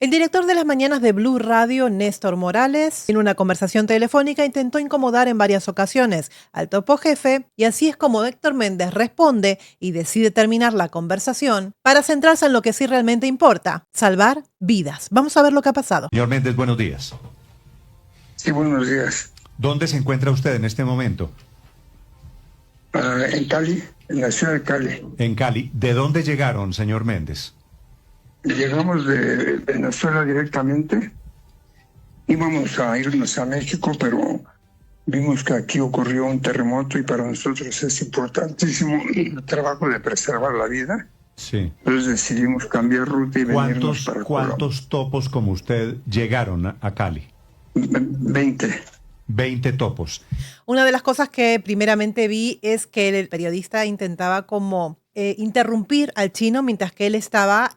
El director de las mañanas de Blue Radio, Néstor Morales, en una conversación telefónica intentó incomodar en varias ocasiones al topo jefe y así es como Héctor Méndez responde y decide terminar la conversación para centrarse en lo que sí realmente importa, salvar vidas. Vamos a ver lo que ha pasado. Señor Méndez, buenos días. Sí, buenos días. ¿Dónde se encuentra usted en este momento? En Cali, en la ciudad de Cali. En Cali. ¿De dónde llegaron, señor Méndez? Llegamos de Venezuela directamente. Íbamos a irnos a México, pero vimos que aquí ocurrió un terremoto y para nosotros es importantísimo el trabajo de preservar la vida. Sí. Entonces decidimos cambiar ruta y venirnos para Colombia. ¿Cuántos topos como usted llegaron a Cali? 20. 20 topos. Una de las cosas que primeramente vi es que el periodista intentaba como interrumpir al chino mientras que él estaba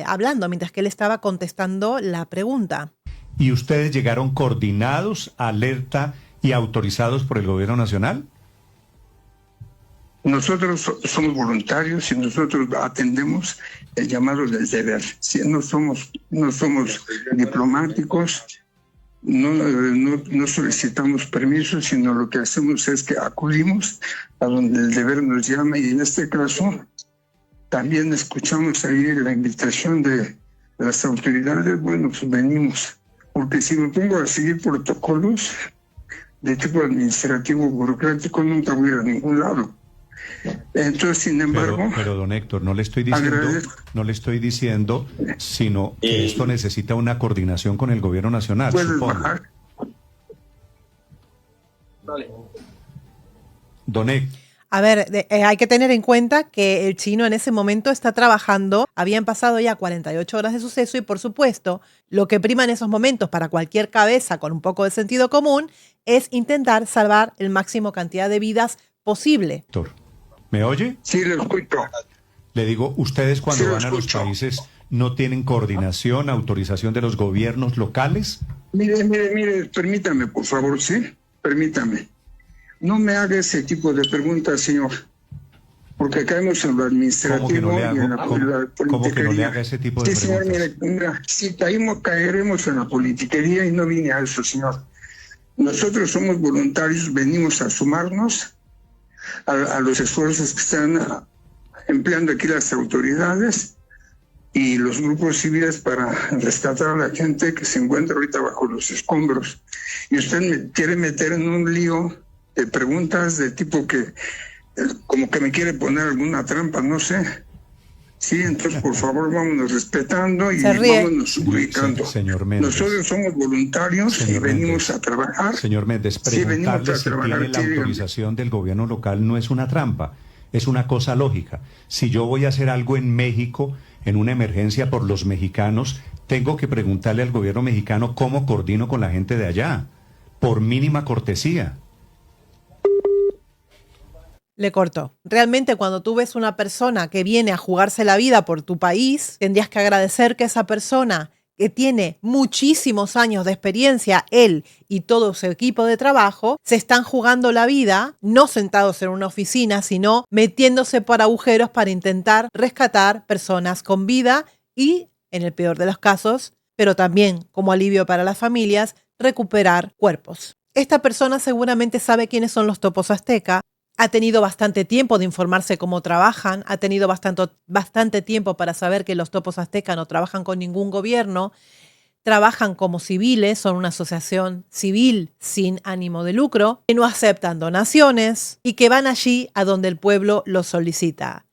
hablando, mientras que él estaba contestando la pregunta. ¿Y ustedes llegaron coordinados, alerta y autorizados por el gobierno nacional? Nosotros somos voluntarios y nosotros atendemos el llamado del deber. Si no somos diplomáticos, no solicitamos permiso, sino lo que hacemos es que acudimos a donde el deber nos llama y en este caso también escuchamos ahí la invitación de las autoridades. Bueno, pues venimos, porque si me pongo a seguir protocolos de tipo administrativo, burocrático, nunca voy a ningún lado. Entonces, sin embargo... Pero don Héctor, no le estoy diciendo, sino que esto necesita una coordinación con el gobierno nacional, supongo. Bajar. Vale. Don Héctor. A ver, hay que tener en cuenta que el chino en ese momento está trabajando, habían pasado ya 48 horas de suceso y por supuesto lo que prima en esos momentos para cualquier cabeza con un poco de sentido común es intentar salvar el máximo cantidad de vidas posible. Héctor, ¿me oye? Sí, lo escucho. Le digo, ustedes cuando Sí, van a los países no tienen coordinación, autorización de los gobiernos locales. Mire, permítame, por favor, ¿sí? Permítame. No me haga ese tipo de preguntas, señor, porque caemos en lo administrativo. ¿Cómo que no le hago? Y en la ¿Cómo que no le haga ese tipo de preguntas? Sí, señor, mira, si caeremos en la politiquería y no vine a eso, señor. Nosotros somos voluntarios, venimos a sumarnos a los esfuerzos que están empleando aquí las autoridades y los grupos civiles para rescatar a la gente que se encuentra ahorita bajo los escombros. Y usted me quiere meter en un lío de preguntas de tipo que como que me quiere poner alguna trampa, no sé. Sí, entonces por favor vámonos respetando y vámonos ubicando. Sí, señor Méndez. Nosotros somos voluntarios y venimos Méndez, a trabajar. Señor Méndez, preguntarle si tiene la autorización del gobierno local no es una trampa, es una cosa lógica. Si yo voy a hacer algo en México, en una emergencia por los mexicanos, tengo que preguntarle al gobierno mexicano cómo coordino con la gente de allá, por mínima cortesía. Le cortó. Realmente cuando tú ves una persona que viene a jugarse la vida por tu país, tendrías que agradecer que esa persona que tiene muchísimos años de experiencia, él y todo su equipo de trabajo, se están jugando la vida, no sentados en una oficina, sino metiéndose por agujeros para intentar rescatar personas con vida y, en el peor de los casos, pero también como alivio para las familias, recuperar cuerpos. Esta persona seguramente sabe quiénes son los topos azteca, ha tenido bastante tiempo de informarse cómo trabajan, ha tenido bastante tiempo para saber que los topos azteca no trabajan con ningún gobierno, trabajan como civiles, son una asociación civil sin ánimo de lucro, que no aceptan donaciones y que van allí a donde el pueblo los solicita.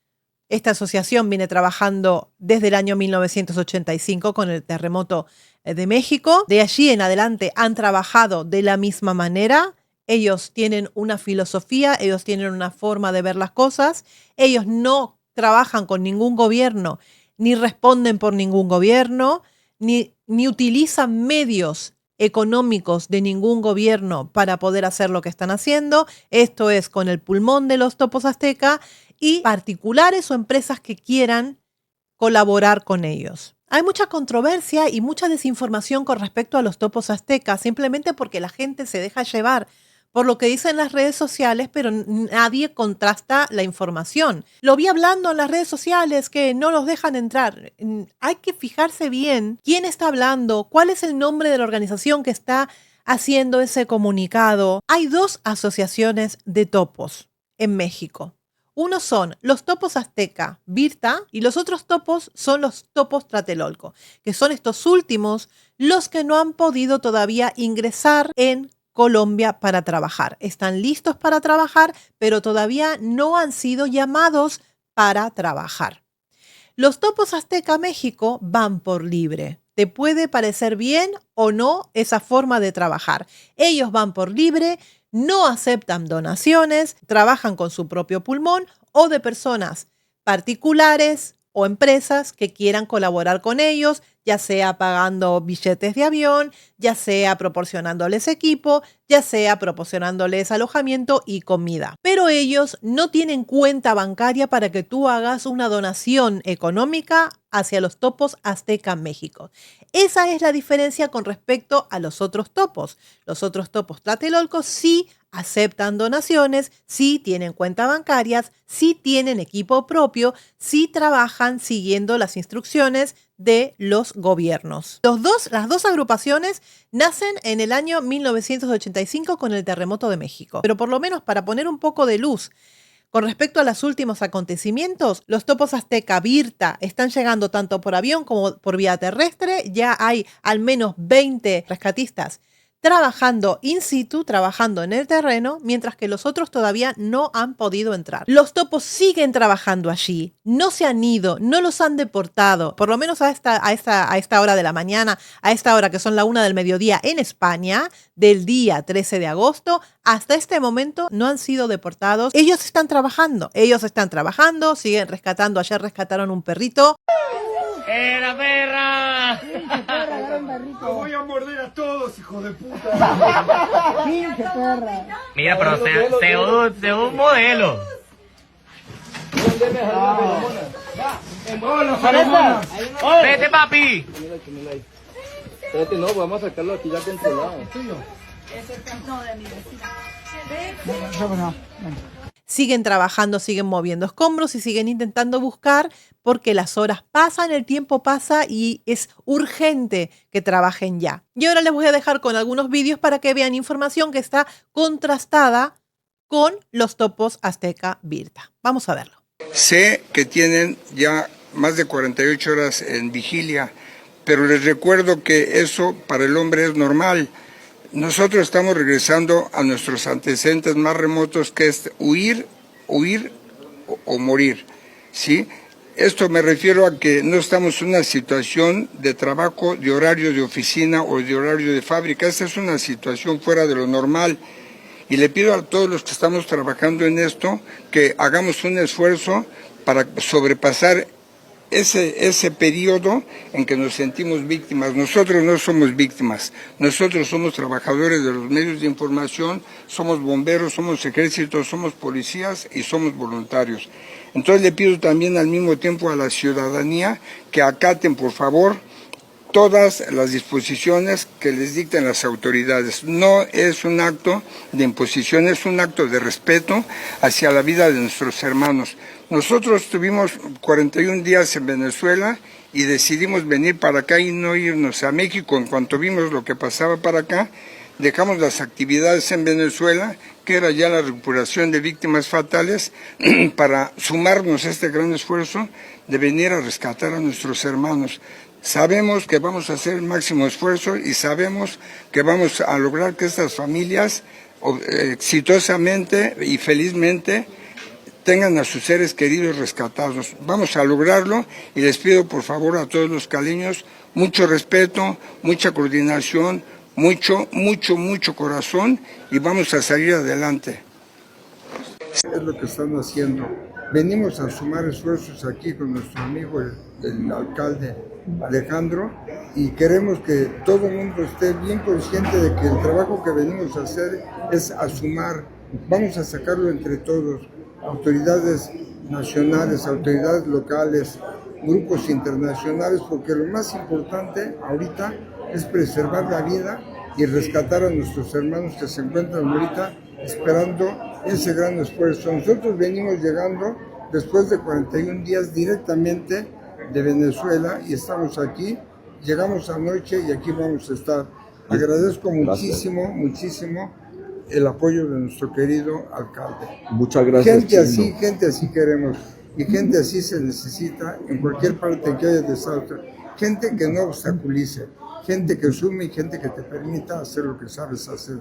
Esta asociación viene trabajando desde el año 1985 con el terremoto de México. De allí en adelante han trabajado de la misma manera. Ellos tienen una filosofía, ellos tienen una forma de ver las cosas, ellos no trabajan con ningún gobierno, ni responden por ningún gobierno, ni utilizan medios económicos de ningún gobierno para poder hacer lo que están haciendo. Esto es con el pulmón de los topos azteca y particulares o empresas que quieran colaborar con ellos. Hay mucha controversia y mucha desinformación con respecto a los topos aztecas, simplemente porque la gente se deja llevar por lo que dicen las redes sociales, pero nadie contrasta la información. Lo vi hablando en las redes sociales que no los dejan entrar. Hay que fijarse bien quién está hablando, cuál es el nombre de la organización que está haciendo ese comunicado. Hay 2 asociaciones de topos en México. Unos son los topos Azteca, Virta, y los otros topos son los topos Tlatelolco, que son estos últimos los que no han podido todavía ingresar en Colombia para trabajar. Están listos para trabajar, pero todavía no han sido llamados para trabajar. Los topos Azteca México van por libre. Te puede parecer bien o no esa forma de trabajar. Ellos van por libre, no aceptan donaciones, trabajan con su propio pulmón o de personas particulares o empresas que quieran colaborar con ellos, ya sea pagando billetes de avión, ya sea proporcionándoles equipo, ya sea proporcionándoles alojamiento y comida. Pero ellos no tienen cuenta bancaria para que tú hagas una donación económica hacia los topos Azteca México. Esa es la diferencia con respecto a los otros topos. Los otros topos Tlatelolco sí aceptan donaciones, sí tienen cuentas bancarias, sí tienen equipo propio, sí trabajan siguiendo las instrucciones de los gobiernos. Las dos agrupaciones nacen en el año 1985 con el terremoto de México, pero por lo menos para poner un poco de luz con respecto a los últimos acontecimientos, los topos Azteca, Virta están llegando tanto por avión como por vía terrestre. Ya hay al menos 20 rescatistas trabajando in situ, trabajando en el terreno, mientras que los otros todavía no han podido entrar. Los topos siguen trabajando allí, no se han ido, no los han deportado, por lo menos a esta hora de la mañana, a esta hora que son la 1 del mediodía en España, del día 13 de agosto, hasta este momento no han sido deportados. Ellos están trabajando, siguen rescatando. Ayer rescataron un perrito. ¡La perra! ¡Lo voy a morder a todos, hijo de puta! ¡Pinche perra! Mira, pero de un modelo. ¡Vete, papi! Espérate, no, vamos a sacarlo aquí ya controlado. ¿Es tuyo? No, de mi vecina. Siguen trabajando, siguen moviendo escombros y siguen intentando buscar porque las horas pasan, el tiempo pasa y es urgente que trabajen ya. Y ahora les voy a dejar con algunos vídeos para que vean información que está contrastada con los topos Azteca Virta. Vamos a verlo. Sé que tienen ya más de 48 horas en vigilia, pero les recuerdo que eso para el hombre es normal. Nosotros estamos regresando a nuestros antecedentes más remotos, que es huir o morir, ¿sí? Esto me refiero a que no estamos en una situación de trabajo, de horario de oficina o de horario de fábrica. Esta es una situación fuera de lo normal. Y le pido a todos los que estamos trabajando en esto que hagamos un esfuerzo para sobrepasar ese periodo en que nos sentimos víctimas. Nosotros no somos víctimas, nosotros somos trabajadores de los medios de información, somos bomberos, somos ejércitos, somos policías y somos voluntarios. Entonces le pido también al mismo tiempo a la ciudadanía que acaten, por favor, todas las disposiciones que les dicten las autoridades. No es un acto de imposición, es un acto de respeto hacia la vida de nuestros hermanos. Nosotros tuvimos 41 días en Venezuela y decidimos venir para acá y no irnos a México. En cuanto vimos lo que pasaba para acá, dejamos las actividades en Venezuela, que era ya la recuperación de víctimas fatales, para sumarnos a este gran esfuerzo de venir a rescatar a nuestros hermanos. Sabemos que vamos a hacer el máximo esfuerzo y sabemos que vamos a lograr que estas familias exitosamente y felizmente tengan a sus seres queridos rescatados. Vamos a lograrlo y les pido por favor a todos los caleños mucho respeto, mucha coordinación, mucho corazón y vamos a salir adelante. Es lo que están haciendo. Venimos a sumar esfuerzos aquí con nuestro amigo el alcalde Alejandro y queremos que todo el mundo esté bien consciente de que el trabajo que venimos a hacer es a sumar. Vamos a sacarlo entre todos, autoridades nacionales, autoridades locales, grupos internacionales, porque lo más importante ahorita es preservar la vida y rescatar a nuestros hermanos que se encuentran ahorita esperando ese gran esfuerzo. Nosotros venimos llegando después de 41 días directamente de Venezuela y estamos aquí. Llegamos anoche y aquí vamos a estar. Agradezco muchísimo, muchísimo el apoyo de nuestro querido alcalde. Muchas gracias. Gente así queremos y gente así se necesita en cualquier parte en que haya desastre. Gente que no obstaculice, gente que sume y gente que te permita hacer lo que sabes hacer.